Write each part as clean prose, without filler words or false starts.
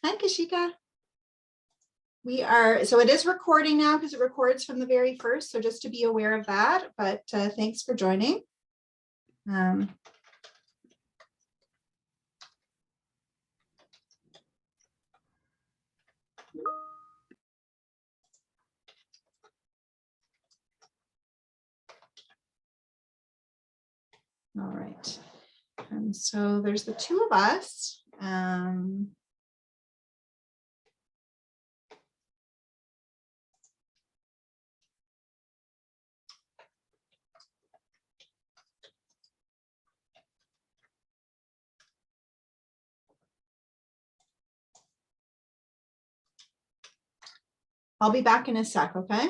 Hi, Kashika. So it is recording now because it records from the very first. So just to be aware of that, but thanks for joining. All right. And so there's the two of us. I'll be back in a sec, okay?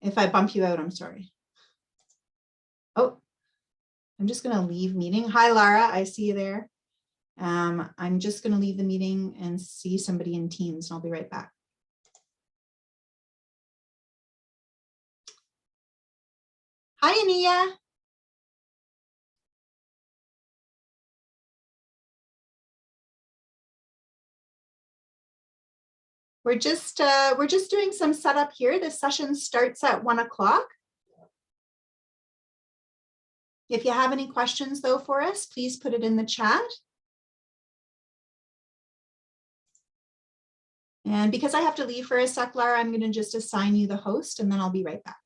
If I bump you out, I'm sorry. Oh, I'm just going to leave meeting. Hi, Lara, I see you there. I'm just going to leave the meeting and see somebody in Teams, and I'll be right back. Hi, Ania. We're just doing some setup here. The session starts at 1 o'clock. If you have any questions though for us, please put it in the chat. And because I have to leave for a sec, Lara, I'm going to just assign you the host and then I'll be right back.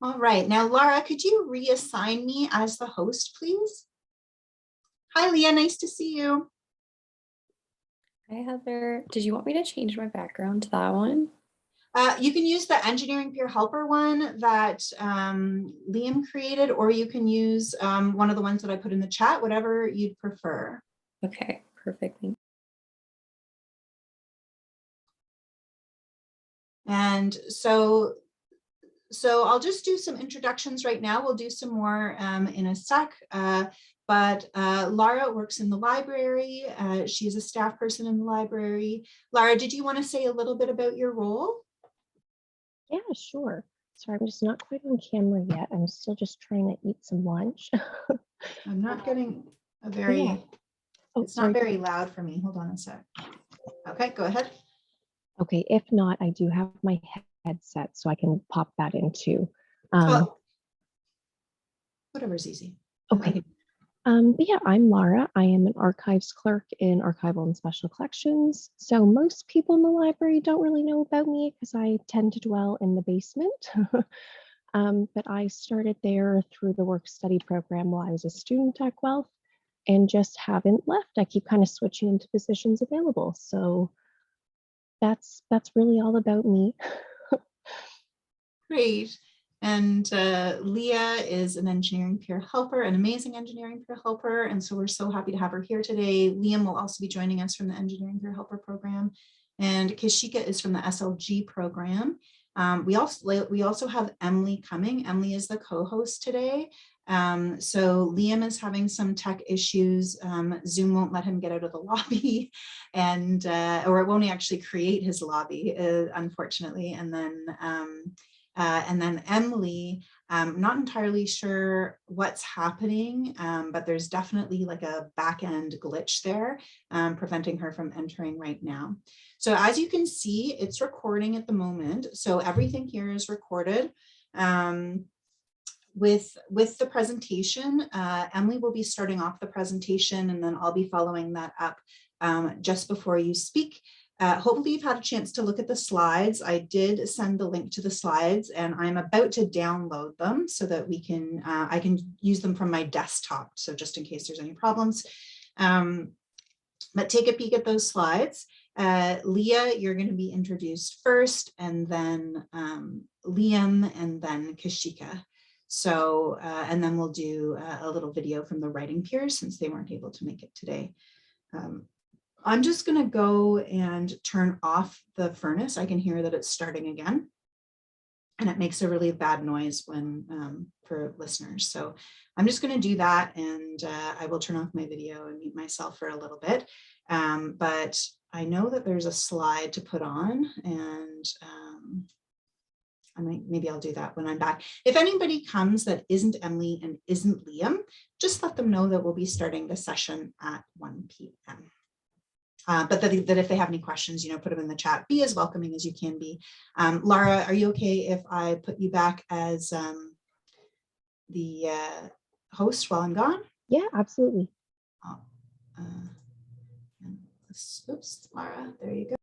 All right, now Laura, could you reassign me as the host, please? Hi, Leah, nice to see you. Hi, Heather. Did you want me to change my background to that one? You can use the engineering peer helper one that Liam created, or you can use one of the ones that I put in the chat, whatever you'd prefer. Okay, perfect. Thank And so I'll just do some introductions right now. We'll do some more in a sec. But Lara works in the library. She's a staff person in the library. Lara, did you want to say a little bit about your role? Yeah, sure. Sorry, I'm just not quite on camera yet. I'm still just trying to eat some lunch. I'm not getting a very, yeah. Oh, it's sorry. not very loud for me. Hold on a sec. Okay, go ahead. Okay, if not, I do have my headset, so I can pop that into. Oh, whatever's easy. Okay. But yeah, I'm Lara. I am an archives clerk in archival and special collections. So most people in the library don't really know about me because I tend to dwell in the basement. But I started there through the work study program while I was a student at Guelph and just haven't left. I keep kind of switching into positions available. So that's really all about me. Great. And Leah is an engineering peer helper, an amazing engineering peer helper. And so we're so happy to have her here today. Liam will also be joining us from the engineering peer helper program. And Kashika is from the SLG program. We also have Emily coming. Emily is the co-host today. So Liam is having some tech issues. Zoom won't let him get out of the lobby and or it won't actually create his lobby, unfortunately. And then Emily, not entirely sure what's happening, but there's definitely like a back end glitch there, preventing her from entering right now. So as you can see, it's recording at the moment. So everything here is recorded. With the presentation, Emily will be starting off the presentation, and then I'll be following that up just before you speak. Hopefully you've had a chance to look at the slides. I did send the link to the slides and I'm about to download them so that we can, I can use them from my desktop. So just in case there's any problems, but take a peek at those slides. Leah, you're going to be introduced first, and then Liam, and then Kashika. So, and then we'll do a little video from the writing peers since they weren't able to make it today. I'm just going to go and turn off the furnace. I can hear that it's starting again. And it makes a really bad noise when for listeners. So I'm just going to do that, and I will turn off my video and mute myself for a little bit. But I know that there's a slide to put on, and maybe I'll do that when I'm back. If anybody comes that isn't Emily and isn't Liam, just let them know that we'll be starting the session at 1 p.m. But that if they have any questions, put them in the chat. Be as welcoming as you can be. Lara, are you okay if I put you back as the host while I'm gone? Yeah, absolutely. Oh, oops, Lara, there you go.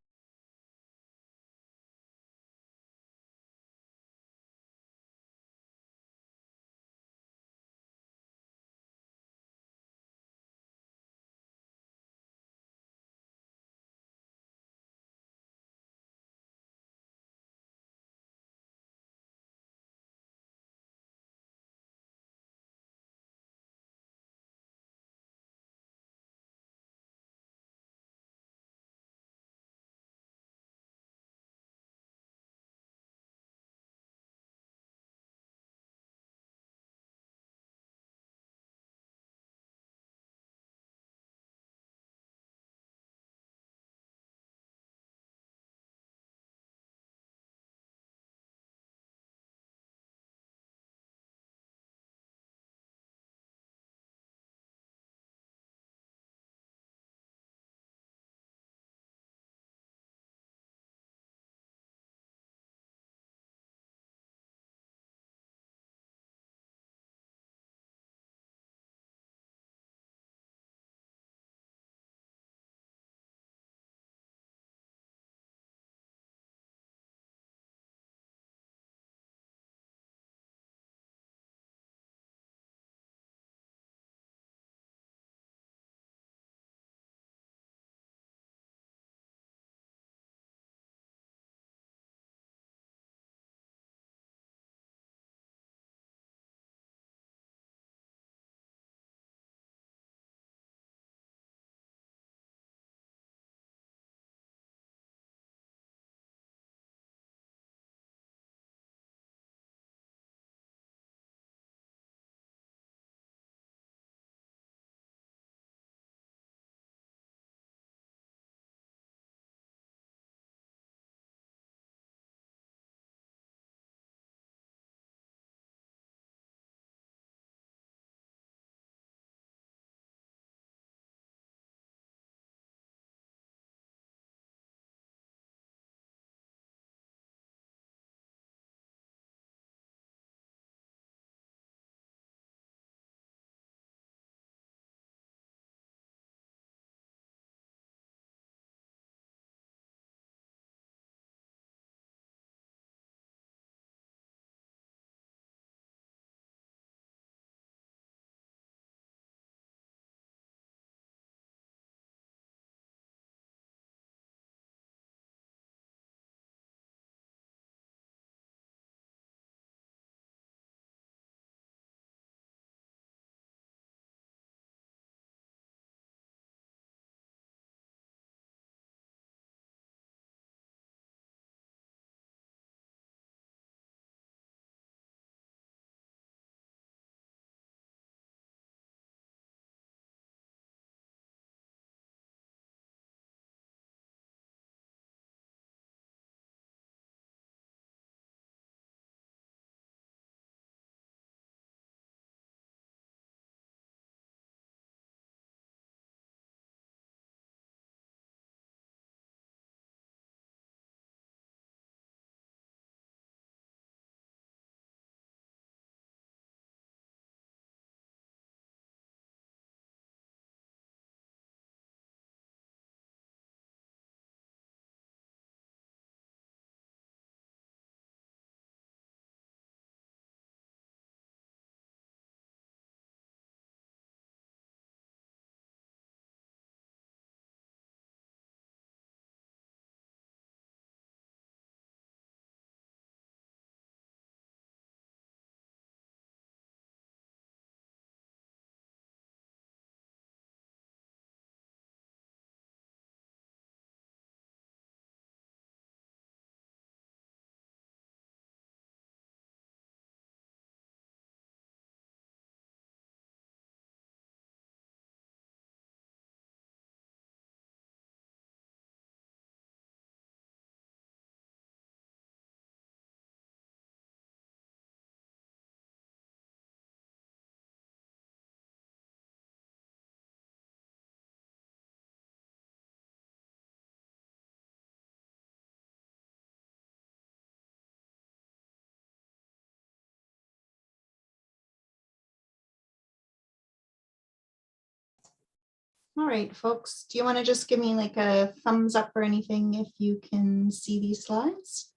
All right, folks, do you want to just give me like a thumbs up or anything if you can see these slides?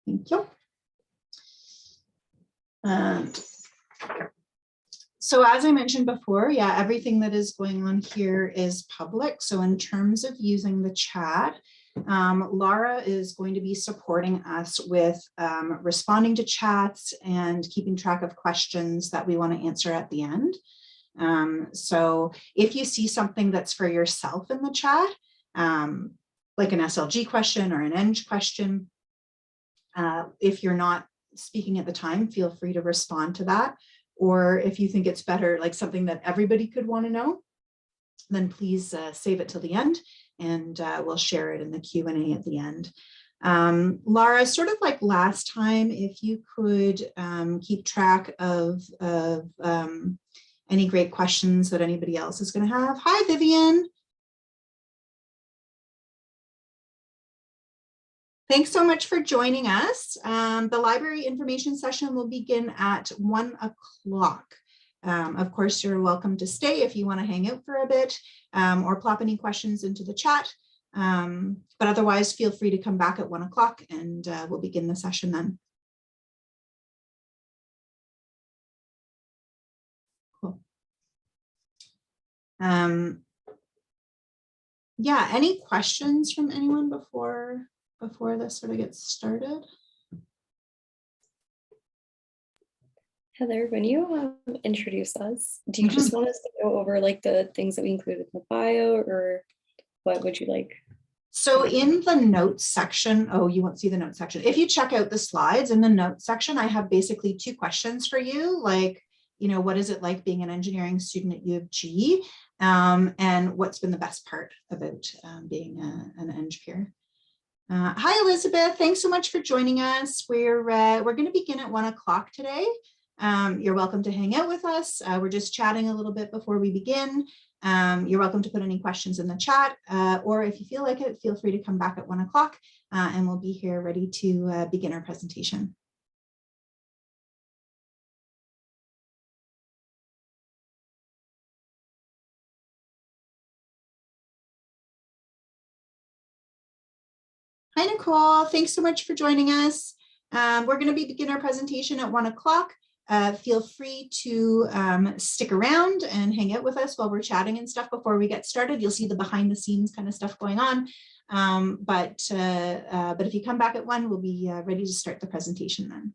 Thank you. And so as I mentioned before, yeah, everything that is going on here is public. So in terms of using the chat, Laura is going to be supporting us with responding to chats and keeping track of questions that we want to answer at the end. So if you see something that's for yourself in the chat, like an SLG question or an ENG question, if you're not speaking at the time, feel free to respond to that. Or if you think it's better, like something that everybody could want to know, then please save it till the end and we'll share it in the Q&A at the end. Laura, sort of like last time, if you could keep track of any great questions that anybody else is going to have. Hi, Vivian. Thanks so much for joining us. The library information session will begin at 1 o'clock. Of course, you're welcome to stay if you want to hang out for a bit or plop any questions into the chat. But otherwise, feel free to come back at 1 o'clock and we'll begin the session then. Cool. Yeah, any questions from anyone before this sort of gets started? Heather, when you introduce us, do you just want us to go over like the things that we included in the bio, or what would you like? So in the notes section, oh, you won't see the notes section. If you check out the slides in the notes section, I have basically 2 questions for you. Like, you know, what is it like being an engineering student at U of G? And what's been the best part about being an engineer? Hi, Elizabeth. Thanks so much for joining us. We're going to begin at 1 o'clock today. You're welcome to hang out with us. We're just chatting a little bit before we begin. You're welcome to put any questions in the chat, or if you feel like it, feel free to come back at 1 o'clock and we'll be here ready to begin our presentation. Hi, Nicole. Thanks so much for joining us. We're going to begin our presentation at 1 o'clock. Feel free to stick around and hang out with us while we're chatting and stuff before we get started. You'll see the behind the scenes kind of stuff going on. But if you come back at 1, we'll be ready to start the presentation then.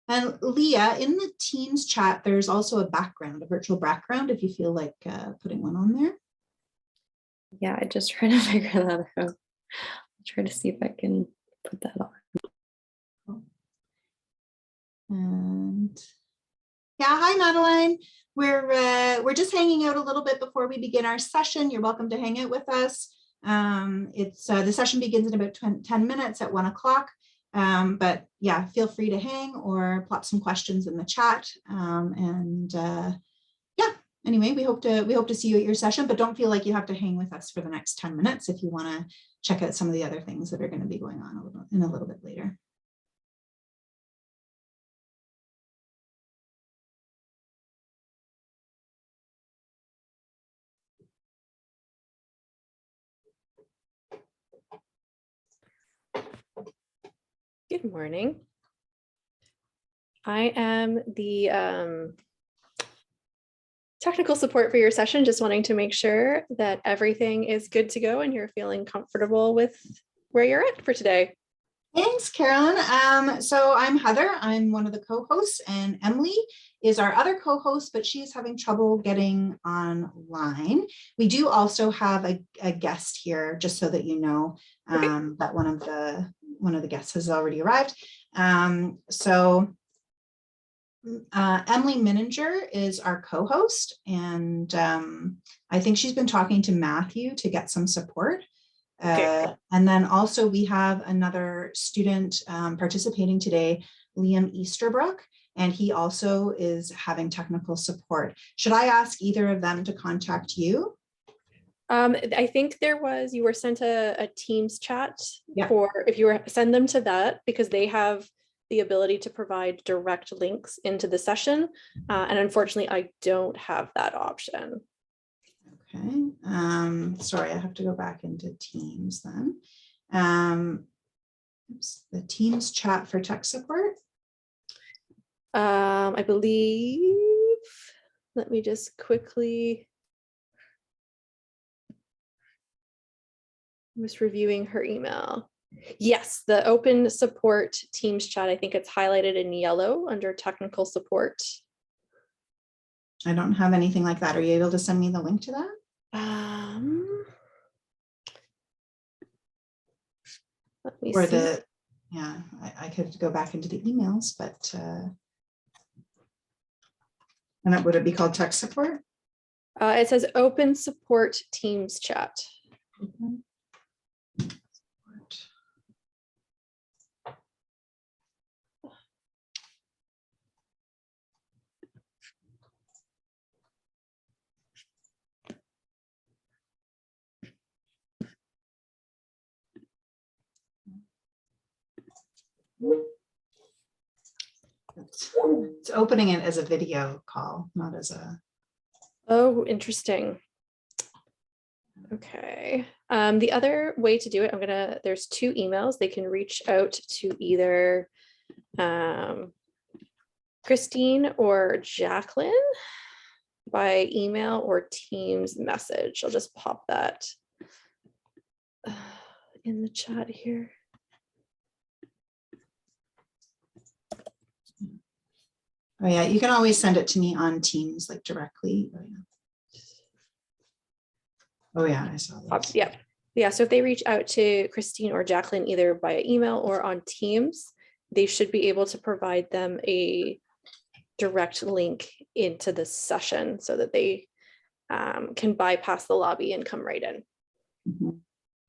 And Leah, in the Teams chat, there's also a background, a virtual background, if you feel like putting one on there. Yeah, I just trying to figure that out. I'll try to see if I can put that on. And yeah, hi Madeline. We're just hanging out a little bit before we begin our session. You're welcome to hang out with us. The session begins in about 10 minutes at 1 o'clock. But yeah, feel free to hang or plop some questions in the chat. Yeah, anyway, we hope to see you at your session, but don't feel like you have to hang with us for the next 10 minutes if you want to check out some of the other things that are going to be going on a little bit later. Good morning. I am the technical support for your session, just wanting to make sure that everything is good to go and you're feeling comfortable with where you're at for today. Thanks, Carolyn. So I'm Heather. I'm one of the co-hosts, and Emily is our other co-host, but she's having trouble getting online. We do also have a guest here, just so that you know, that one of the guests has already arrived. So Emily Mininger is our co-host, and I think she's been talking to Matthew to get some support. And then also we have another student participating today, Liam Easterbrook, and he also is having technical support. Should I ask either of them to contact you? I think you were sent a Teams chat Yeah. for, if you send them to that, because they have the ability to provide direct links into the session. And unfortunately, I don't have that option. Okay, sorry, I have to go back into Teams then. Oops, the Teams chat for tech support. I believe, let me just quickly, I'm just reviewing her email. Yes, the open support Teams chat, I think it's highlighted in yellow under technical support. I don't have anything like that. Are you able to send me the link to that? Let me Or see. the, yeah, I could go back into the emails, but, and that would it be called tech support? It says open support Teams chat. Support. It's opening it as a video call, not as a. Oh, interesting. Okay. The other way to do it, there's two emails. They can reach out to either Christine or Jacqueline by email or Teams message. I'll just pop that in the chat here. Oh yeah, you can always send it to me on Teams, like directly. Oh yeah, I saw that. Yeah. Yeah. So if they reach out to Christine or Jacqueline, either by email or on Teams, they should be able to provide them a direct link into the session so that they can bypass the lobby and come right in. Mhm.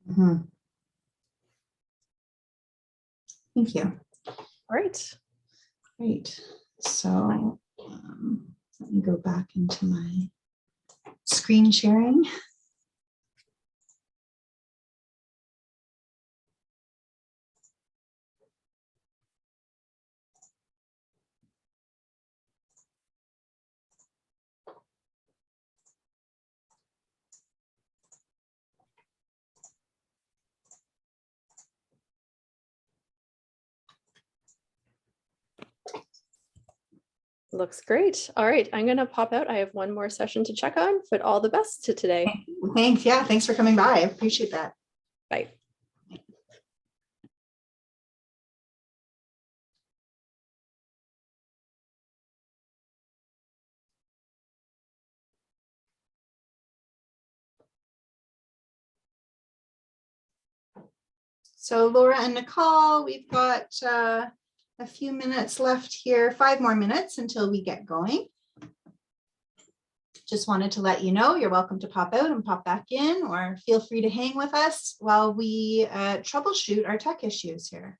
Mhm. Thank you. All right. Great. So let me go back into my screen sharing. Looks great. All right. I'm going to pop out. I have one more session to check on, but all the best to today. Thanks. Yeah, thanks for coming by. I appreciate that. Bye. So Laura and Nicole, we've got a few minutes left here, 5 more minutes until we get going. Just wanted to let you know you're welcome to pop out and pop back in, or feel free to hang with us while we troubleshoot our tech issues here.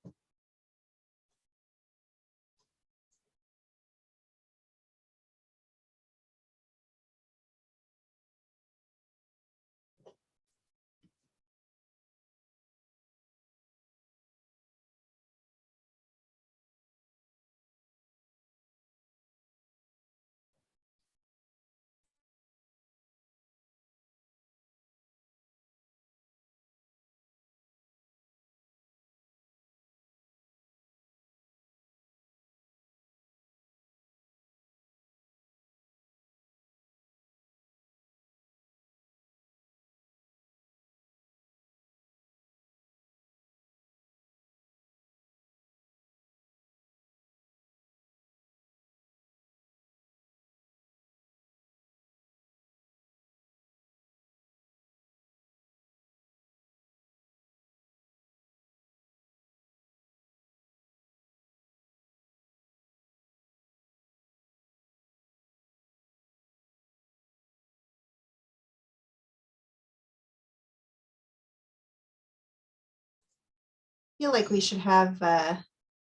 Feel like we should have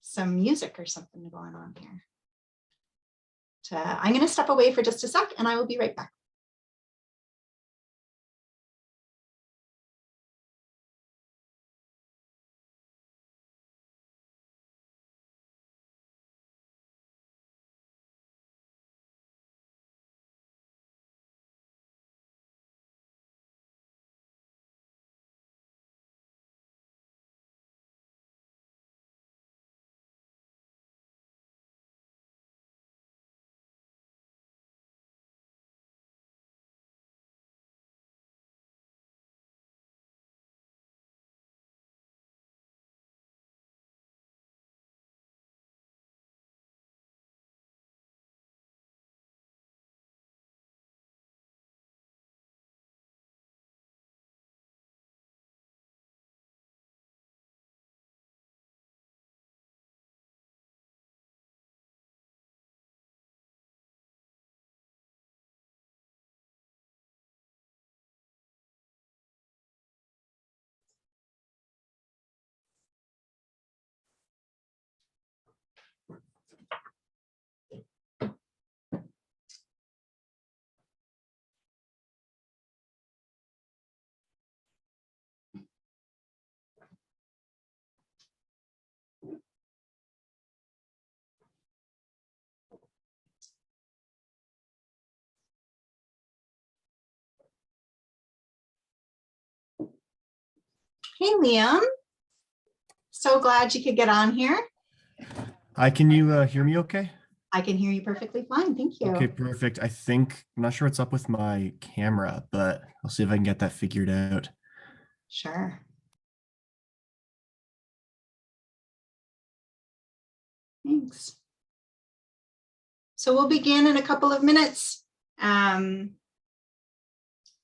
some music or something going on here. I'm going to step away for just a sec and I will be right back. Hey, Liam. So glad you could get on here. Hi, can you hear me okay? I can hear you perfectly fine. Thank you. Okay, perfect. I'm not sure what's up with my camera, but I'll see if I can get that figured out. Sure. Thanks. So we'll begin in a couple of minutes. We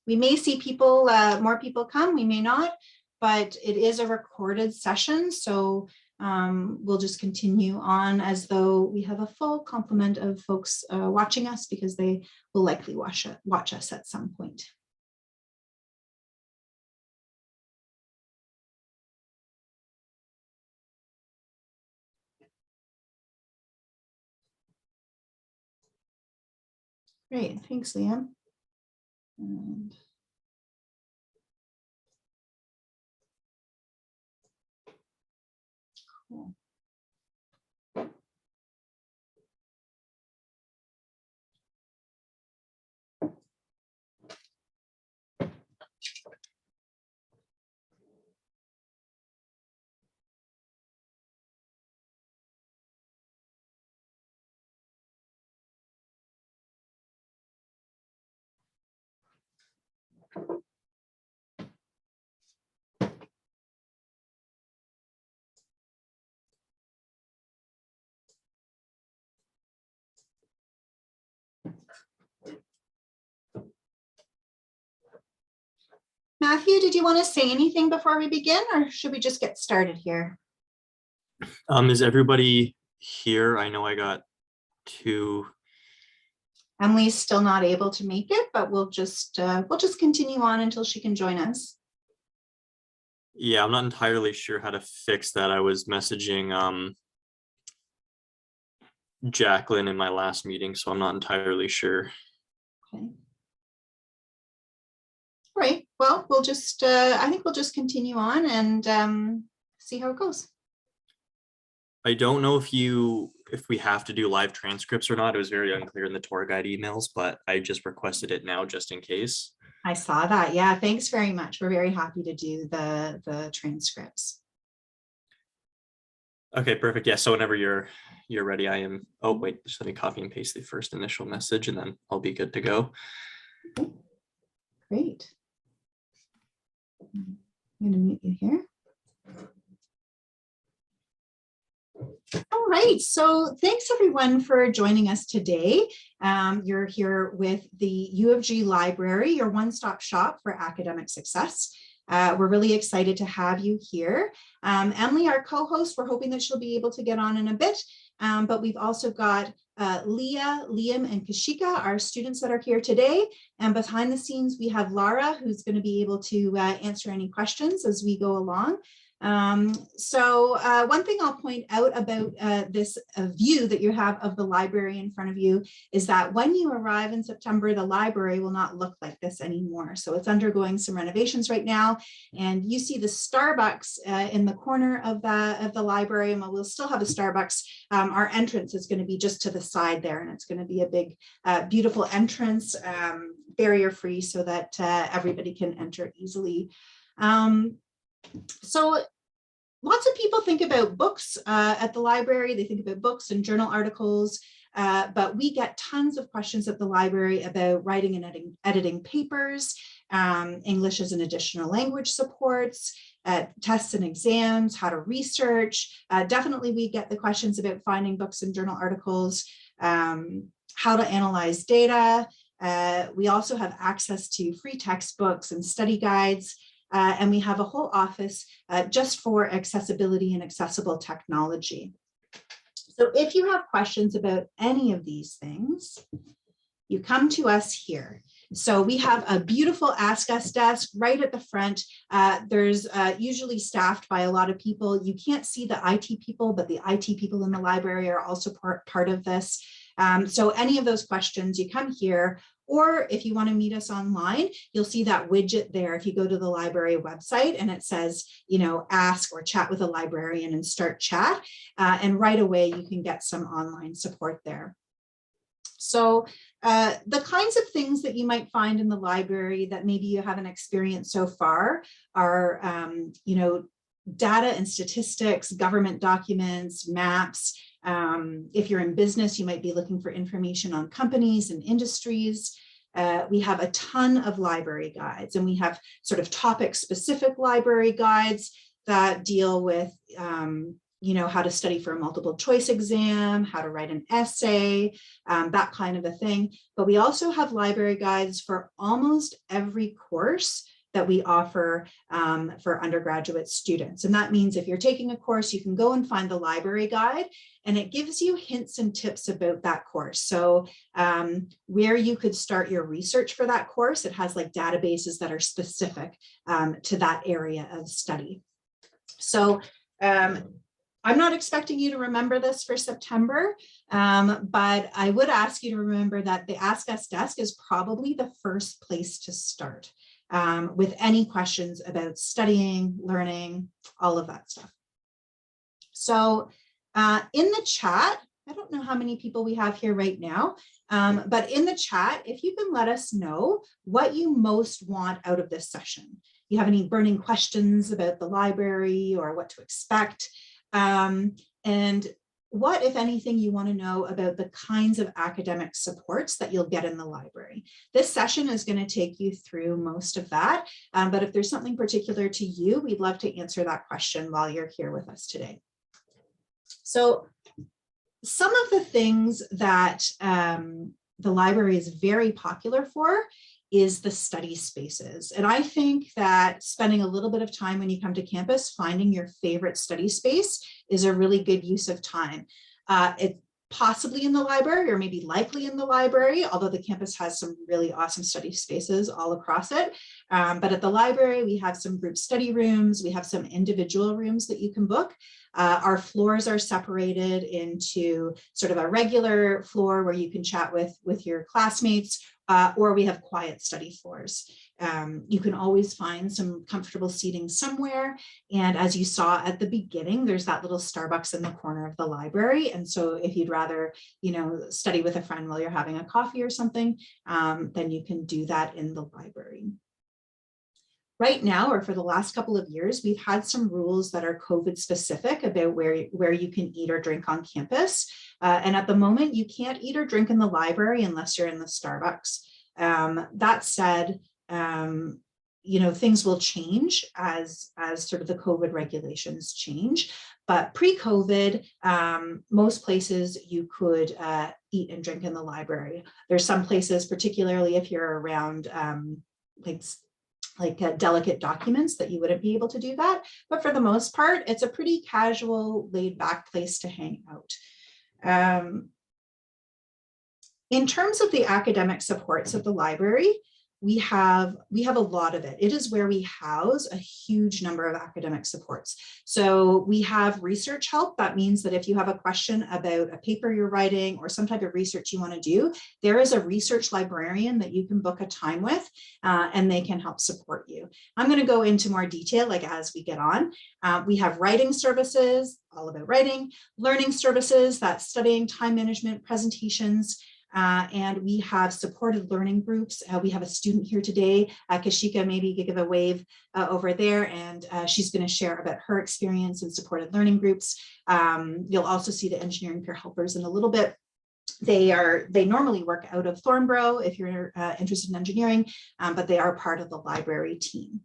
may see people, more people come, we may not, but it is a recorded session. So we'll just continue on as though we have a full complement of folks watching us, because they will likely watch us at some point. Great, thanks, Liam. And cool. Matthew, did you want to say anything before we begin, or should we just get started here? Is everybody here? I know I got two. Emily's still not able to make it, but we'll just continue on until she can join us. Yeah, I'm not entirely sure how to fix that. I was messaging Jacqueline in my last meeting, so I'm not entirely sure. Okay. All right. Well, we'll just I think we'll just continue on and see how it goes. I don't know if we have to do live transcripts or not. It was very unclear in the tour guide emails, but I just requested it now just in case. I saw that. Yeah, thanks very much. We're very happy to do the transcripts. Okay, perfect. Yeah, so whenever you're ready, I am. Oh, wait, just let me copy and paste the first initial message and then I'll be good to go. Okay. Great. I'm going to mute you here. All right, so thanks everyone for joining us today. You're here with the U of G Library, your one-stop shop for academic success. We're really excited to have you here. Emily, our co-host, we're hoping that she'll be able to get on in a bit, but we've also got Leah, Liam, and Kashika, our students that are here today. And behind the scenes, we have Lara, who's going to be able to answer any questions as we go along. So one thing I'll point out about this view that you have of the library in front of you is that when you arrive in September, the library will not look like this anymore. So it's undergoing some renovations right now, and you see the Starbucks in the corner of the library, and we'll still have a Starbucks. Our entrance is going to be just to the side there, and it's going to be a big, beautiful entrance, barrier-free, so that everybody can enter easily. So lots of people think about books at the library. They think about books and journal articles, but we get tons of questions at the library about writing and editing papers, English as an additional language supports, tests and exams, how to research. Definitely we get the questions about finding books and journal articles, how to analyze data. We also have access to free textbooks and study guides. And we have a whole office just for accessibility and accessible technology. So if you have questions about any of these things, you come to us here. So we have a beautiful Ask Us desk right at the front. There's usually staffed by a lot of people. You can't see the IT people, but the IT people in the library are also part of this. So any of those questions, you come here. Or if you want to meet us online, you'll see that widget there. If you go to the library website and it says, you know, ask or chat with a librarian and start chat. And right away, you can get some online support there. So the kinds of things that you might find in the library that maybe you haven't experienced so far are, you know, data and statistics, government documents, maps. If you're in business, you might be looking for information on companies and industries. We have a ton of library guides, and we have sort of topic-specific library guides that deal with you know, how to study for a multiple choice exam, how to write an essay, that kind of a thing. But we also have library guides for almost every course that we offer for undergraduate students. And that means if you're taking a course, you can go and find the library guide, and it gives you hints and tips about that course. So where you could start your research for that course, it has like databases that are specific to that area of study. So I'm not expecting you to remember this for September, but I would ask you to remember that the Ask Us desk is probably the first place to start with any questions about studying, learning, all of that stuff. So in the chat, I don't know how many people we have here right now, but in the chat, if you can let us know what you most want out of this session. You have any burning questions about the library or what to expect? And what, if anything, you want to know about the kinds of academic supports that you'll get in the library. This session is going to take you through most of that, but if there's something particular to you, we'd love to answer that question while you're here with us today. So some of the things that the library is very popular for is the study spaces. And I think that spending a little bit of time when you come to campus, finding your favorite study space is a really good use of time. It's possibly in the library or maybe likely in the library, although the campus has some really awesome study spaces all across it. But at the library, we have some group study rooms. We have some individual rooms that you can book. Our floors are separated into sort of a regular floor where you can chat with your classmates, or we have quiet study floors. You can always find some comfortable seating somewhere. And as you saw at the beginning, there's that little Starbucks in the corner of the library. And so if you'd rather, you know, study with a friend while you're having a coffee or something, then you can do that in the library. Right now, or for the last couple of years, we've had some rules that are COVID specific about where you can eat or drink on campus. And at the moment, you can't eat or drink in the library unless you're in the Starbucks. That said, you know, things will change as sort of the COVID regulations change. But pre-COVID, most places you could eat and drink in the library. There's some places, particularly if you're around delicate documents, that you wouldn't be able to do that. But for the most part, it's a pretty casual, laid back place to hang out. In terms of the academic supports of the library, we have a lot of it. It is where we house a huge number of academic supports. So we have research help. That means that if you have a question about a paper you're writing or some type of research you want to do, there is a research librarian that you can book a time with, and they can help support you. I'm going to go into more detail like as we get on. We have writing services, all about writing, learning services, that's studying, time management, presentations. And we have supported learning groups. We have a student here today, Kashika, maybe give a wave over there, and she's going to share about her experience in supported learning groups. You'll also see the engineering peer helpers in a little bit. They normally work out of Thornborough if you're interested in engineering, but they are part of the library team.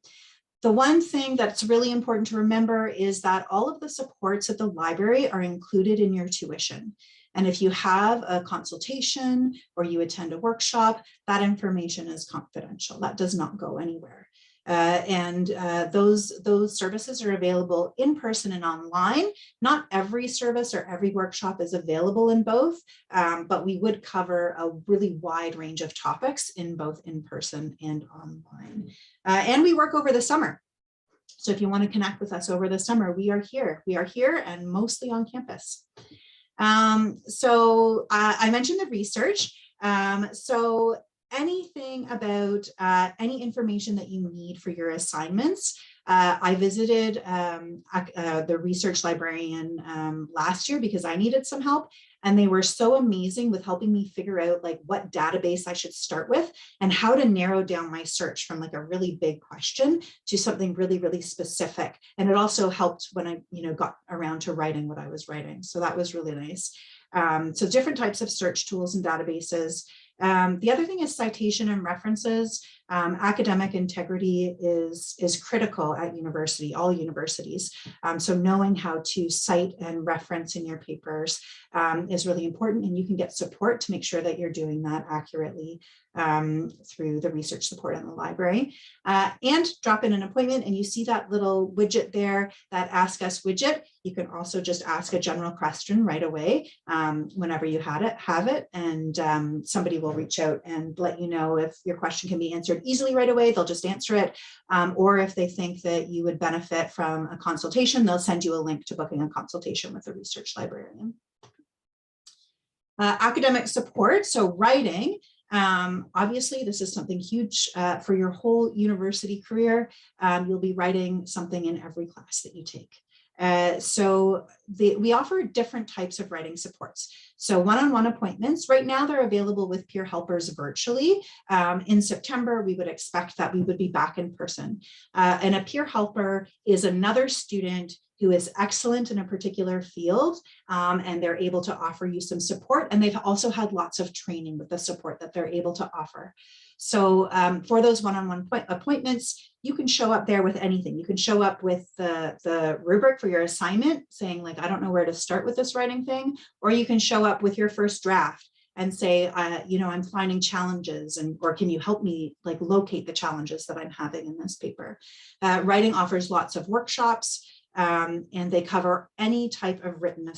The one thing that's really important to remember is that all of the supports at the library are included in your tuition. And if you have a consultation or you attend a workshop, that information is confidential. That does not go anywhere. Those services are available in person and online. Not every service or every workshop is available in both, but we would cover a really wide range of topics in both in person and online. And we work over the summer. So if you want to connect with us over the summer, we are here. We are here and mostly on campus. So I mentioned the research. So anything about any information that you need for your assignments. I visited the research librarian last year because I needed some help. And they were so amazing with helping me figure out like what database I should start with and how to narrow down my search from like a really big question to something really, really specific. And it also helped when I, got around to writing what I was writing. So that was really nice. So different types of search tools and databases. The other thing is citation and references. Academic integrity is critical at university, all universities. So knowing how to cite and reference in your papers is really important, and you can get support to make sure that you're doing that accurately through the research support in the library. And drop in an appointment, and you see that little widget there, that Ask Us widget. You can also just ask a general question right away whenever you have it, and somebody will reach out and let you know if your question can be answered easily right away. They'll just answer it, or if they think that you would benefit from a consultation, they'll send you a link to booking a consultation with a research librarian. Academic support, so writing. Obviously, this is something huge for your whole university career. You'll be writing something in every class that you take. So we offer different types of writing supports. So one-on-one appointments, right now they're available with peer helpers virtually. In September, we would expect that we would be back in person. And a peer helper is another student who is excellent in a particular field, and they're able to offer you some support. And they've also had lots of training with the support that they're able to offer. So for those one-on-one appointments, you can show up there with anything. You can show up with the rubric for your assignment saying like, I don't know where to start with this writing thing, or you can show up with your first draft and say, I'm finding challenges, or can you help me like locate the challenges that I'm having in this paper? Writing offers lots of workshops. And they cover any type of written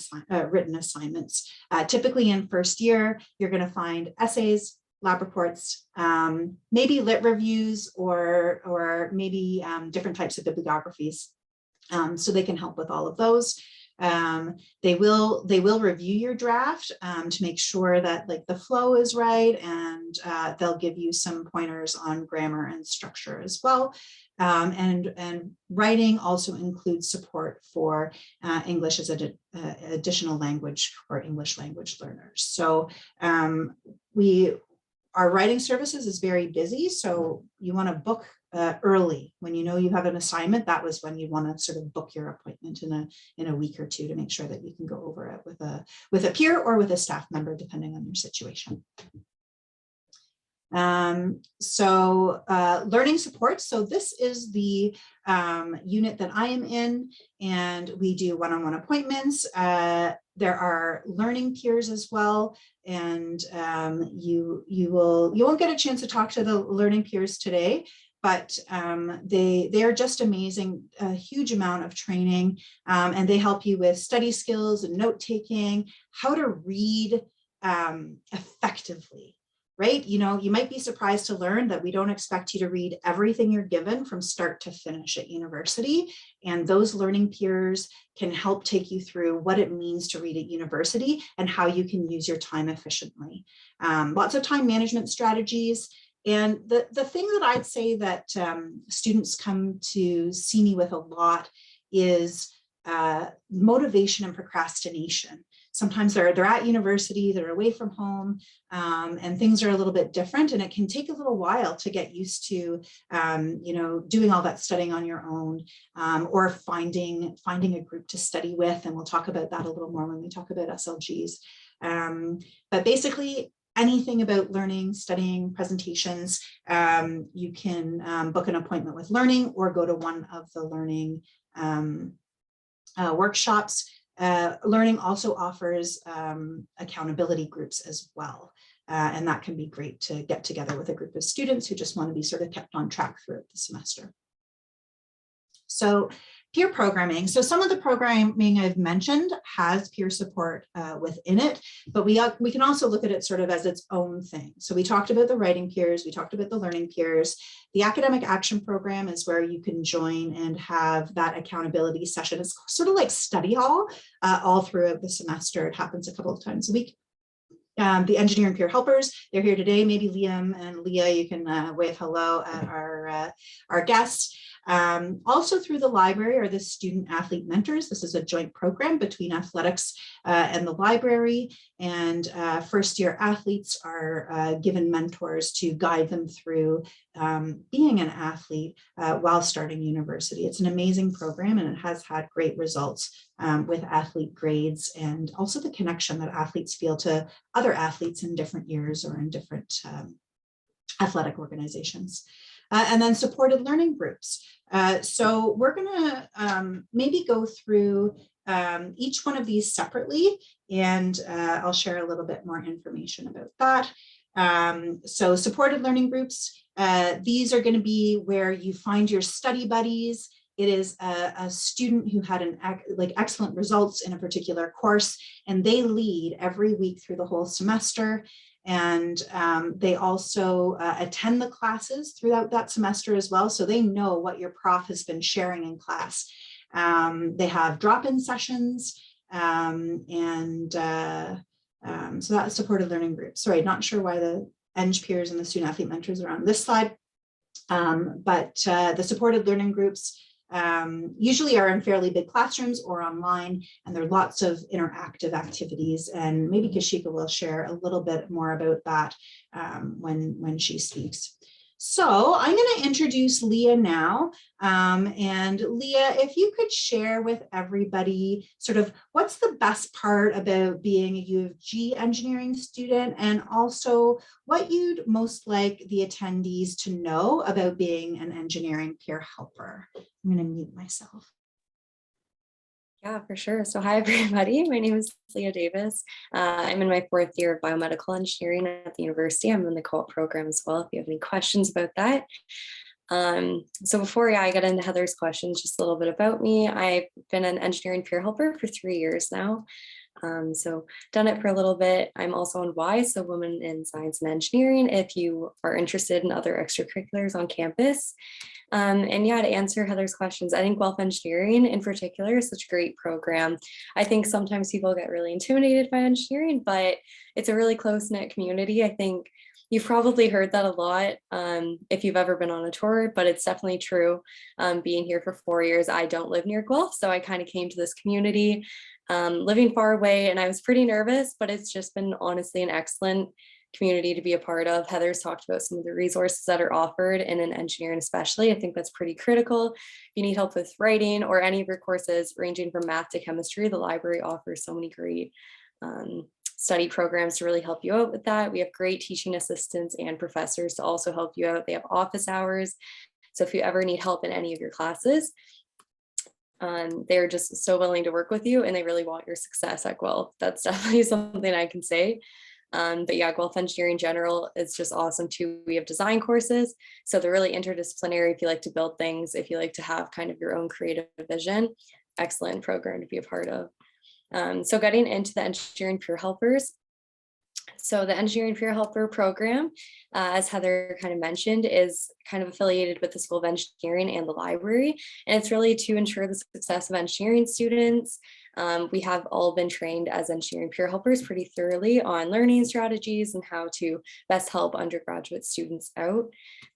assignments. Typically in first year, you're going to find essays, lab reports, maybe lit reviews, or maybe different types of bibliographies. So they can help with all of those. They will review your draft to make sure that like the flow is right, and they'll give you some pointers on grammar and structure as well. And writing also includes support for English as an additional language or English language learners. So our writing services is very busy, so you want to book early. When you know you have an assignment, that was when you want to sort of book your appointment in a week or two to make sure that you can go over it with a peer or with a staff member, depending on your situation. Learning support. So this is the unit that I am in, and we do one-on-one appointments. There are learning peers as well, and you won't get a chance to talk to the learning peers today, but they are just amazing, a huge amount of training, and they help you with study skills and note-taking, how to read effectively. Right? You might be surprised to learn that we don't expect you to read everything you're given from start to finish at university. And those learning peers can help take you through what it means to read at university and how you can use your time efficiently. Lots of time management strategies. And the thing that I'd say that students come to see me with a lot is motivation and procrastination. Sometimes they're at university, they're away from home, and things are a little bit different, and it can take a little while to get used to, doing all that studying on your own, or finding a group to study with, and we'll talk about that a little more when we talk about SLGs. But basically, anything about learning, studying, presentations, you can book an appointment with learning or go to one of the learning workshops. Learning also offers accountability groups as well. And that can be great to get together with a group of students who just want to be sort of kept on track throughout the semester. So peer programming. So some of the programming I've mentioned has peer support within it, but we can also look at it sort of as its own thing. So we talked about the writing peers, we talked about the learning peers. The academic action program is where you can join and have that accountability session. It's sort of like study hall all throughout the semester. It happens a couple of times a week. The engineering peer helpers, they're here today. Maybe Liam and Leah, you can wave hello at our guests. Also through the library are the student athlete mentors. This is a joint program between athletics and the library, and first year athletes are given mentors to guide them through being an athlete while starting university. It's an amazing program, and it has had great results with athlete grades, and also the connection that athletes feel to other athletes in different years or in different athletic organizations. And then supported learning groups. So we're gonna maybe go through each one of these separately, and I'll share a little bit more information about that. So supported learning groups, these are gonna be where you find your study buddies. It is a student who had excellent results in a particular course, and they lead every week through the whole semester. And they also attend the classes throughout that semester as well, so they know what your prof has been sharing in class. They have drop-in sessions, so that's supported learning groups. Sorry, not sure why the Eng peers and the student athlete mentors are on this slide, but the supported learning groups usually are in fairly big classrooms or online, and there are lots of interactive activities, and maybe Kashika will share a little bit more about that when she speaks. So I'm going to introduce Leah now, and Leah, if you could share with everybody sort of what's the best part about being a U of G engineering student, and also what you'd most like the attendees to know about being an engineering peer helper. I'm going to mute myself. Yeah, for sure. So hi, everybody. My name is Leah Davis. I'm in my 4th year of biomedical engineering at the university. I'm in the co-op program as well, if you have any questions about that. So before I get into Heather's questions, just a little bit about me. I've been an engineering peer helper for 3 years now. So done it for a little bit. I'm also on WISE, so Women in Science and Engineering, if you are interested in other extracurriculars on campus. And yeah, to answer Heather's questions, I think Guelph Engineering in particular is such a great program. I think sometimes people get really intimidated by engineering, but it's a really close-knit community. I think you've probably heard that a lot if you've ever been on a tour, but it's definitely true. Being here for 4 years, I don't live near Guelph, so I kind of came to this community living far away, and I was pretty nervous, but it's just been honestly an excellent community to be a part of. Heather's talked about some of the resources that are offered, and in engineering especially, I think that's pretty critical. If you need help with writing or any of your courses ranging from math to chemistry, the library offers so many great study programs to really help you out with that. We have great teaching assistants and professors to also help you out. They have office hours. So if you ever need help in any of your classes, they're just so willing to work with you, and they really want your success at Guelph. That's definitely something I can say. But yeah, Guelph Engineering in general is just awesome too. We have design courses, so they're really interdisciplinary. If you like to build things, if you like to have kind of your own creative vision, excellent program to be a part of. So getting into the engineering peer helpers. So the engineering peer helper program, as Heather kind of mentioned, is kind of affiliated with the School of Engineering and the library, and it's really to ensure the success of engineering students. We have all been trained as engineering peer helpers pretty thoroughly on learning strategies and how to best help undergraduate students out.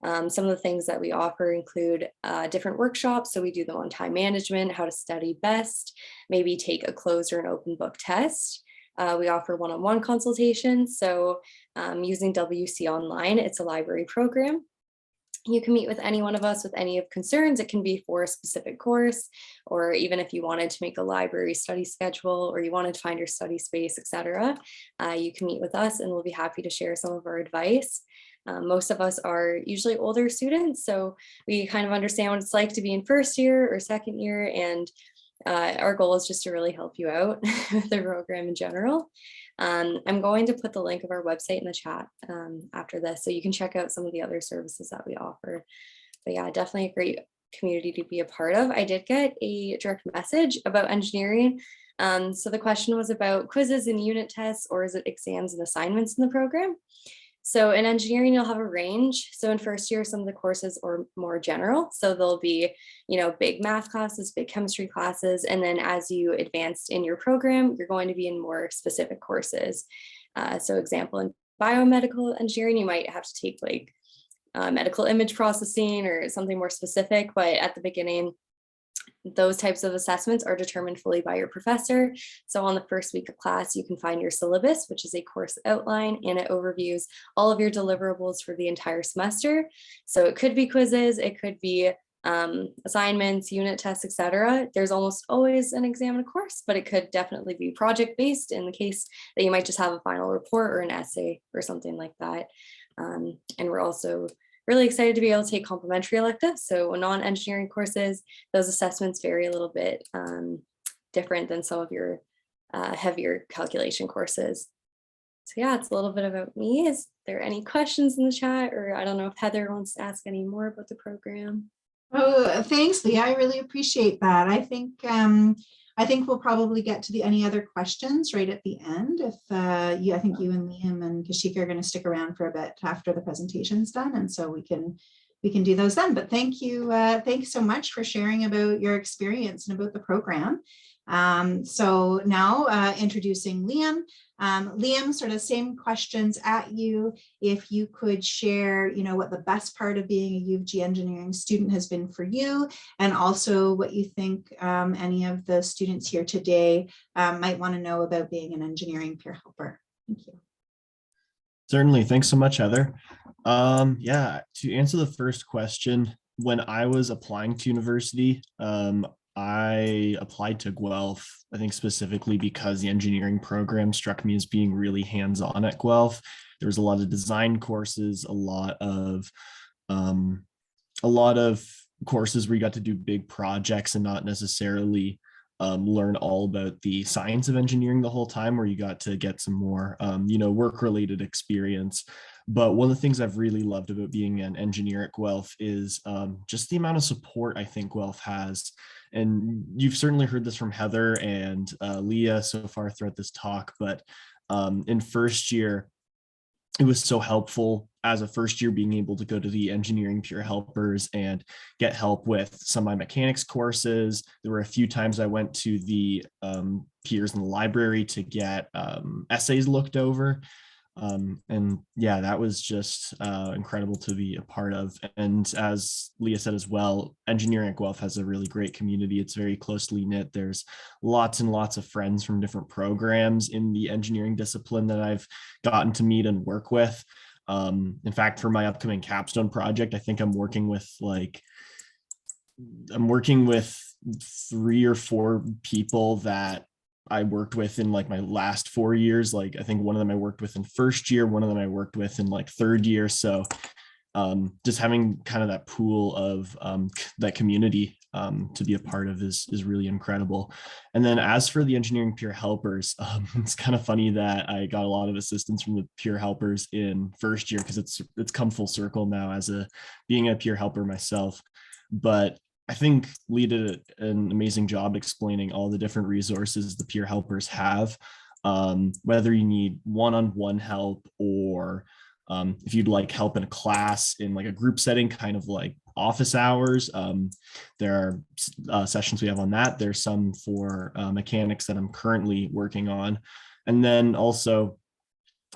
Some of the things that we offer include different workshops. So we do them on time management, how to study best, maybe take a closed or an open book test. We offer one-on-one consultations. So using WC Online, it's a library program. You can meet with any one of us with any of concerns. It can be for a specific course, or even if you wanted to make a library study schedule, or you wanted to find your study space, etc. You can meet with us, and we'll be happy to share some of our advice. Most of us are usually older students, so we kind of understand what it's like to be in first year or second year, and our goal is just to really help you out with the program in general. I'm going to put the link of our website in the chat after this, so you can check out some of the other services that we offer. But yeah, definitely a great community to be a part of. I did get a direct message about engineering. So the question was about quizzes and unit tests, or is it exams and assignments in the program? So in engineering, you'll have a range. So in first year, some of the courses are more general. So there'll be, big math classes, big chemistry classes. And then as you advance in your program, you're going to be in more specific courses. So example, in biomedical engineering, you might have to take like medical image processing or something more specific, but at the beginning, those types of assessments are determined fully by your professor. So on the first week of class, you can find your syllabus, which is a course outline, and it overviews all of your deliverables for the entire semester. So it could be quizzes, it could be assignments, unit tests, etc. There's almost always an exam and a course, but it could definitely be project-based in the case that you might just have a final report or an essay or something like that. And we're also really excited to be able to take complementary electives. So non-engineering courses, those assessments vary a little bit different than some of your heavier calculation courses. So yeah, it's a little bit about me. Is there any questions in the chat? Or I don't know if Heather wants to ask any more about the program. Oh, thanks, Leah. I really appreciate that. I think we'll probably get to any other questions right at the end. If I think you and Liam and Kashika are going to stick around for a bit after the presentation's done, and so we can do those then. But thank you, thanks so much for sharing about your experience and about the program. So now introducing Liam. Liam, sort of same questions at you. If you could share, what the best part of being a U of G engineering student has been for you, and also what you think any of the students here today might want to know about being an engineering peer helper. Thank you. Certainly. Thanks so much, Heather. Yeah, to answer the first question, when I was applying to university, I applied to Guelph, I think specifically because the engineering program struck me as being really hands-on at Guelph. There was a lot of design courses, a lot of courses where you got to do big projects and not necessarily learn all about the science of engineering the whole time, where you got to get some more, work-related experience. But one of the things I've really loved about being an engineer at Guelph is just the amount of support I think Guelph has. And you've certainly heard this from Heather and Leah so far throughout this talk, but in first year, it was so helpful as a first year being able to go to the engineering peer helpers and get help with some of my mechanics courses. There were a few times I went to the peers in the library to get essays looked over. And yeah, that was just incredible to be a part of. And as Leah said as well, engineering at Guelph has a really great community. It's very closely knit. There's lots and lots of friends from different programs in the engineering discipline that I've gotten to meet and work with. In fact, for my upcoming capstone project, I think I'm working with 3 or 4 people that I worked with in my last 4 years. I think one of them I worked with in first year, one of them I worked with in third year. So just having kind of that pool of that community to be a part of is really incredible. And then as for the engineering peer helpers, it's kind of funny that I got a lot of assistance from the peer helpers in first year, because it's come full circle now as being a peer helper myself. But I think Lee did an amazing job explaining all the different resources the peer helpers have, whether you need one-on-one help or if you'd like help in a class in a group setting, kind of like office hours. There are sessions we have on that. There's some for mechanics that I'm currently working on. And then also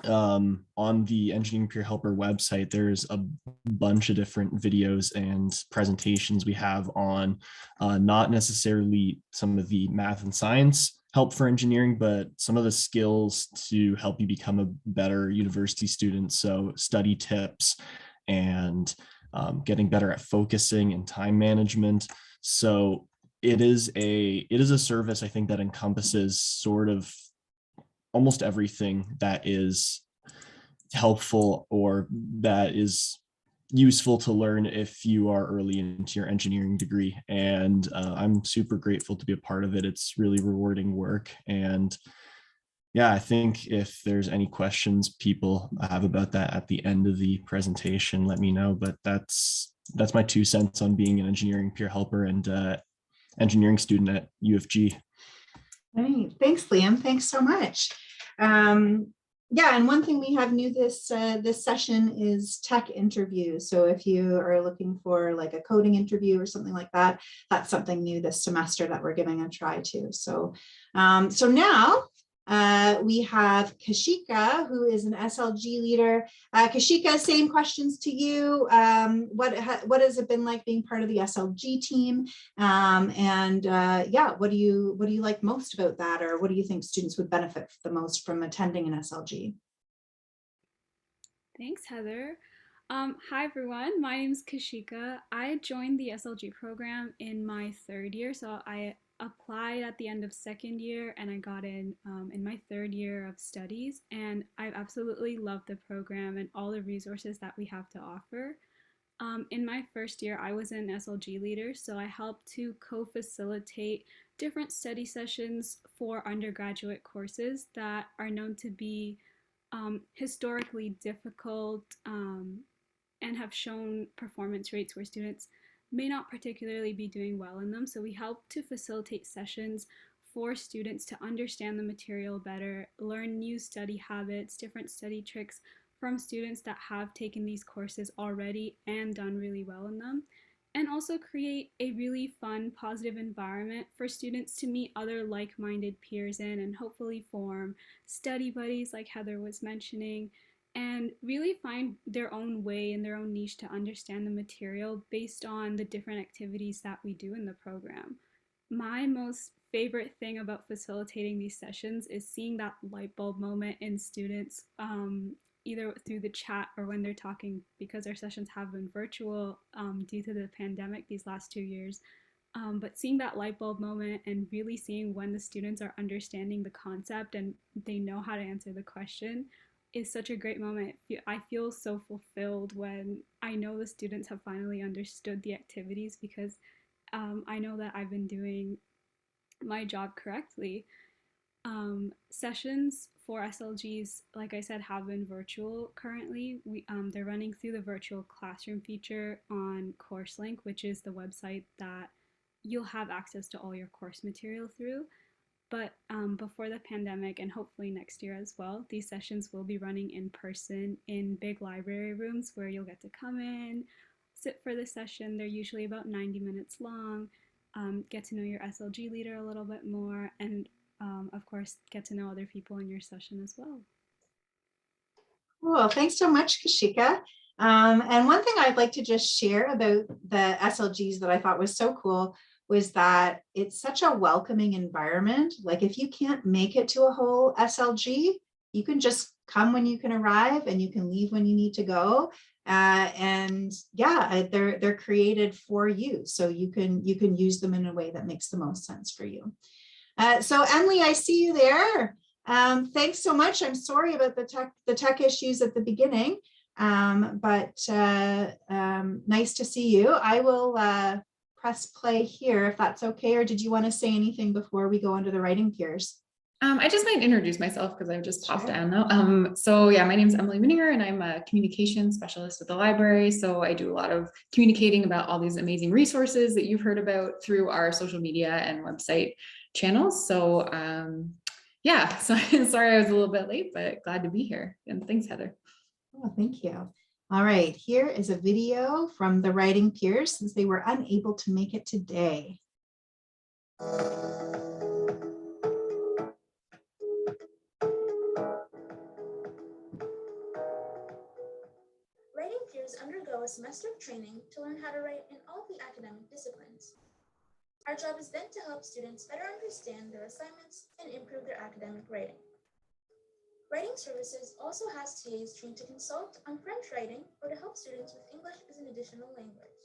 on the engineering peer helper website, there's a bunch of different videos and presentations we have on not necessarily some of the math and science help for engineering, but some of the skills to help you become a better university student. So study tips and getting better at focusing and time management. So it is a service, I think, that encompasses sort of almost everything that is helpful or that is useful to learn if you are early into your engineering degree. And I'm super grateful to be a part of it. It's really rewarding work. And yeah, I think if there's any questions people have about that at the end of the presentation, let me know. But that's my 2 cents on being an engineering peer helper and engineering student at U of G. Right. Thanks, Liam. Thanks so much. Yeah, and one thing we have new this session is tech interviews. So if you are looking for a coding interview or something like that, that's something new this semester that we're giving a try to. So so now We have Kashika, who is an SLG leader. Kashika, same questions to you. What has it been like being part of the SLG team? Yeah, what do you like most about that, or what do you think students would benefit the most from attending an SLG? Thanks, Heather. Hi, everyone. My name is Kashika. I joined the SLG program in my third year. So I applied at the end of second year and I got in my third year of studies. And I've absolutely loved the program and all the resources that we have to offer. In my first year, I was an SLG leader, so I helped to co-facilitate different study sessions for undergraduate courses that are known to be historically difficult and have shown performance rates where students may not particularly be doing well in them. So we help to facilitate sessions for students to understand the material better, learn new study habits, different study tricks from students that have taken these courses already and done really well in them, and also create a really fun, positive environment for students to meet other like-minded peers in and hopefully form study buddies like Heather was mentioning, and really find their own way and their own niche to understand the material based on the different activities that we do in the program. My most favorite thing about facilitating these sessions is seeing that light bulb moment in students, either through the chat or when they're talking, because our sessions have been virtual due to the pandemic these last 2 years. But seeing that light bulb moment and really seeing when the students are understanding the concept and they know how to answer the question is such a great moment. I feel so fulfilled when I know the students have finally understood the activities, because I know that I've been doing my job correctly. Sessions for SLGs, like I said, have been virtual currently. They're running through the virtual classroom feature on CourseLink, which is the website that you'll have access to all your course material through. But before the pandemic, and hopefully next year as well, these sessions will be running in person in big library rooms where you'll get to come in, sit for the session. They're usually about 90 minutes long, get to know your SLG leader a little bit more, and of course, get to know other people in your session as well. Cool, thanks so much, Kashika. And one thing I'd like to just share about the SLGs that I thought was so cool was that it's such a welcoming environment. Like if you can't make it to a whole SLG, you can just come when you can arrive and you can leave when you need to go. And yeah, they're created for you. So you can use them in a way that makes the most sense for you. So Emily, I see you there. Thanks so much. I'm sorry about the tech issues at the beginning, but nice to see you. I will press play here if that's okay, or did you want to say anything before we go on to the writing peers? I just might introduce myself because I've just popped in now. So yeah, my name is Emily Mininger and I'm a communication specialist at the library. So I do a lot of communicating about all these amazing resources that you've heard about through our social media and website channels. So yeah, so sorry I was a little bit late, but glad to be here. And thanks, Heather. Oh, thank you. All right, here is a video from the writing peers since they were unable to make it today. Writing peers undergo a semester of training to learn how to write in all the academic disciplines. Our job is then to help students better understand their assignments and improve their academic writing. Writing Services also has TAs trained to consult on French writing or to help students with English as an additional language.